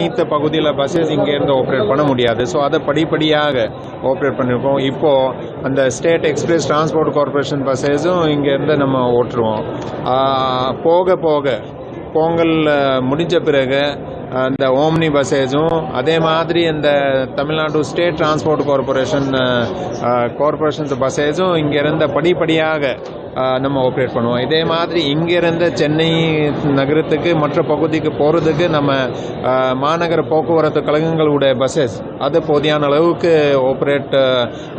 அனைத்து பகுதியில் பஸ்ஸஸ் இங்கேருந்து ஆப்ரேட் பண்ண முடியாது. ஸோ அதை படிப்படியாக ஆப்ரேட் பண்ணியிருக்கோம். இப்போது அந்த ஸ்டேட் எக்ஸ்பிரஸ் டிரான்ஸ்போர்ட் கார்பரேஷன் பஸ்ஸஸும் இங்கேருந்து நம்ம ஓட்டுருவோம். போக போக பொங்கல் முடிஞ்ச பிறகு அந்த ஓம்னி பஸ்ஸஸும் அதே மாதிரி இந்த தமிழ்நாடு ஸ்டேட் டிரான்ஸ்போர்ட் கார்பரேஷன்ஸ் பஸ்ஸஸும் இங்கேருந்து படிப்படியாக நம்ம ஆப்ரேட் பண்ணுவோம். இதே மாதிரி இங்கேருந்து சென்னை நகரத்துக்கு மற்ற பகுதிக்கு போகிறதுக்கு நம்ம மாநகர போக்குவரத்து கழகங்களுடைய பஸ்ஸஸ் அது போதியான அளவுக்கு ஆப்ரேட்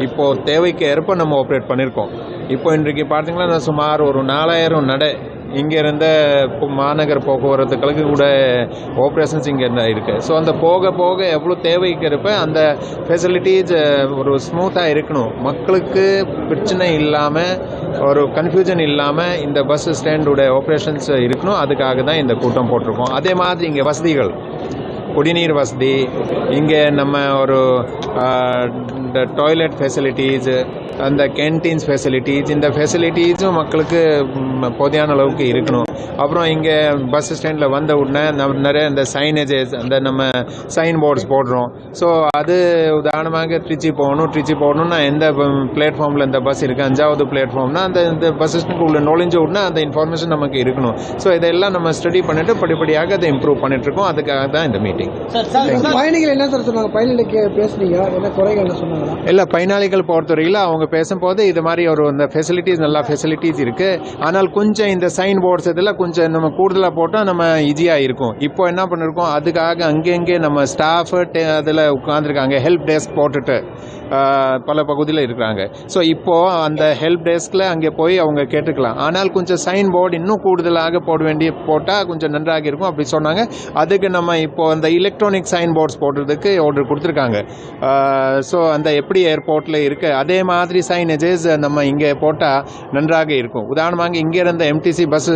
இப்போது தேவைக்கு ஏற்ப நம்ம ஆப்ரேட் பண்ணியிருக்கோம். இப்போ இன்றைக்கு பார்த்தீங்கன்னா சுமார் ஒரு 4000 நடை இங்கேருந்த மாநகர போக்குவரத்து கழகங்களோட ஆப்ரேஷன்ஸ் இங்கேருந்து இருக்குது. ஸோ அந்த போக போக எவ்வளோ தேவைக்கு இருப்ப அந்த ஃபெசிலிட்டிஸ் ஒரு ஸ்மூத்தாக இருக்கணும், மக்களுக்கு பிரச்சனை இல்லாமல் ஒரு கன்ஃபியூஷன் இல்லாமல் இந்த பஸ் ஸ்டாண்டோட ஆப்ரேஷன்ஸ் இருக்கணும். அதுக்காக தான் இந்த கூட்டம் போட்டிருக்கோம். அதே மாதிரி இங்கே வசதிகள், குடிநீர் வசதி, இங்கே நம்ம ஒரு இந்த டாய்லெட் ஃபெசிலிட்டிஸ், அந்த கேன்டீன்ஸ் ஃபெசிலிட்டிஸ், இந்த ஃபெசிலிட்டிஸும் மக்களுக்கு போதியான அளவுக்கு இருக்கணும். அப்புறம் இங்கே பஸ் ஸ்டாண்டில் வந்த உடனே நிறைய இந்த சைனேஜஸ், அந்த நம்ம சைன் போர்ட்ஸ் போடுறோம். ஸோ அது உதாரணமாக திருச்சி போகணும்னா எந்த பிளாட்ஃபார்மில் இந்த பஸ் இருக்குது, 5வது பிளாட்ஃபார்ம்னா அந்த இந்த பஸ் ஸ்டாண்டுக்குள்ளே நுழைஞ்ச உடனே அந்த இன்ஃபர்மேஷன் நமக்கு இருக்கணும். ஸோ இதெல்லாம் நம்ம ஸ்டடி பண்ணிட்டு படிப்படியாக அதை இம்ப்ரூவ் பண்ணிட்டுருக்கோம். அதுக்காக தான் இந்த மீட்டிங். பயணிகள் என்ன சார் சொன்னாங்க? பயணிகளுக்கு பேசுனீங்க, என்ன குறைகள் சொன்னாங்க? இல்லை, பயனாளிகள் பொறுத்தவரையில் அவங்க பேசும்போது இது மாதிரி ஒரு இந்த ஃபெசிலிட்டிஸ் நல்லா ஃபெசிலிட்டிஸ் இருக்குது, ஆனால் கொஞ்சம் இந்த சைன் போர்ட்ஸ் இதில் கொஞ்சம் நம்ம கூடுதலாக போட்டால் நம்ம ஈஸியாக இருக்கும். இப்போ என்ன பண்ணியிருக்கோம், அதுக்காக அங்கங்கே நம்ம ஸ்டாஃப் அதில் உட்காந்துருக்காங்க, ஹெல்ப் டெஸ்க் போட்டுட்டு பல பகுதியில் இருக்கிறாங்க. ஸோ இப்போது அந்த ஹெல்ப் டெஸ்கில் அங்கே போய் அவங்க கேட்டுக்கலாம். ஆனால் கொஞ்சம் சைன் போர்டு இன்னும் கூடுதலாக போட்டால் கொஞ்சம் நன்றாக இருக்கும் அப்படி சொன்னாங்க. அதுக்கு நம்ம இப்போது அந்த எலக்ட்ரானிக் சைன் போர்ட்ஸ் போடுறதுக்கு ஆர்டர் கொடுத்துருக்காங்க. ஸோ அந்த எப்படி ஏர்போர்ட்டில் இருக்குது அதே மாதிரி சைனேஜஸ் நம்ம இங்கே போட்டால் நன்றாக இருக்கும். உதாரணமாக இங்கே இருந்த எம்டிசி பஸ்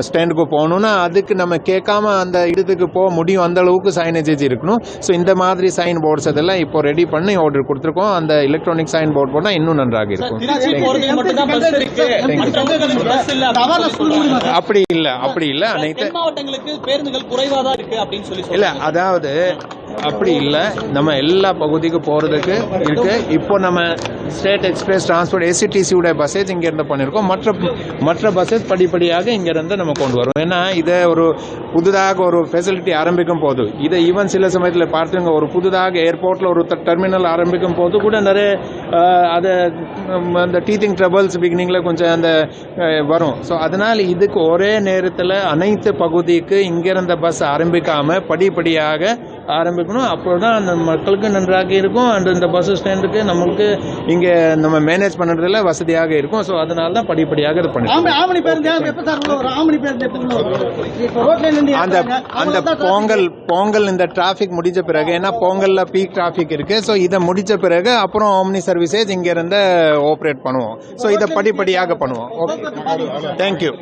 ஸ்டாண்டுக்கு போகணுன்னா அதுக்கு நம்ம கேட்காம அந்த இடத்துக்கு போக முடியும், அந்த அளவுக்கு சைனேஜஸ் இருக்கணும். ஸோ இந்த மாதிரி சைன் போர்ட்ஸ் அதெல்லாம் இப்போ ரெடி பண்ணி ஆர்டர் கொடுத்துருக்கோம். அந்த எலக்ட்ரானிக் சைன் போர்ட் போட்டால் இன்னும் நன்றாக இருக்கும். அப்படி இல்லை அனைத்து மாவட்டங்களுக்கு பேருந்துகள் குறைவாக தான் இருக்கு அப்படின்னு சொல்லி இல்லை, அதாவது அப்படி இல்லை, நம்ம எல்லா பகுதிக்கு போகிறதுக்கு இருக்கு. இப்போ நம்ம ஸ்டேட் எக்ஸ்பிரஸ் டிரான்ஸ்போர்ட் ஏசிடிசியோட பஸ்ஸஸ் இங்கேருந்து பண்ணியிருக்கோம். மற்ற பஸ்ஸஸ் படிப்படியாக இங்கேருந்து நம்ம கொண்டு வரோம். ஏன்னா இதை ஒரு புதுதாக ஒரு ஃபெசிலிட்டி ஆரம்பிக்கும் போது, இதை ஈவன் சில சமயத்தில் பார்த்துங்க, ஒரு புதுதாக ஏர்போர்ட்டில் ஒரு டெர்மினல் ஆரம்பிக்கும் போது கூட நிறைய அதை அந்த டீத்திங் ட்ரபிள்ஸ் பிகினிங்கில் கொஞ்சம் அந்த வரும். ஸோ அதனால் இதுக்கு ஒரே நேரத்தில் அனைத்து பகுதிக்கு இங்கேருந்த பஸ் ஆரம்பிக்காமல் படிப்படியாக ஆரம்பிக்கணும். அப்போ தான் அந்த மக்களுக்கு நன்றாக இருக்கும். அண்ட் இந்த பஸ் ஸ்டாண்டுக்கு நம்மளுக்கு இங்கே நம்ம மேனேஜ் பண்ணுறதுல வசதியாக இருக்கும். ஸோ அதனால தான் படிப்படியாக இது பண்ணிருக்கோம். அந்த பொங்கல் இந்த டிராஃபிக் முடிஞ்ச பிறகு, ஏன்னா பொங்கல்ல பீக் டிராஃபிக் இருக்கு. ஸோ இதை முடிச்ச பிறகு அப்புறம் ஆம்னி சர்வீசஸ் இங்க இருந்து ஆப்ரேட் பண்ணுவோம். ஸோ இதை படிப்படியாக பண்ணுவோம். Okay, thank you.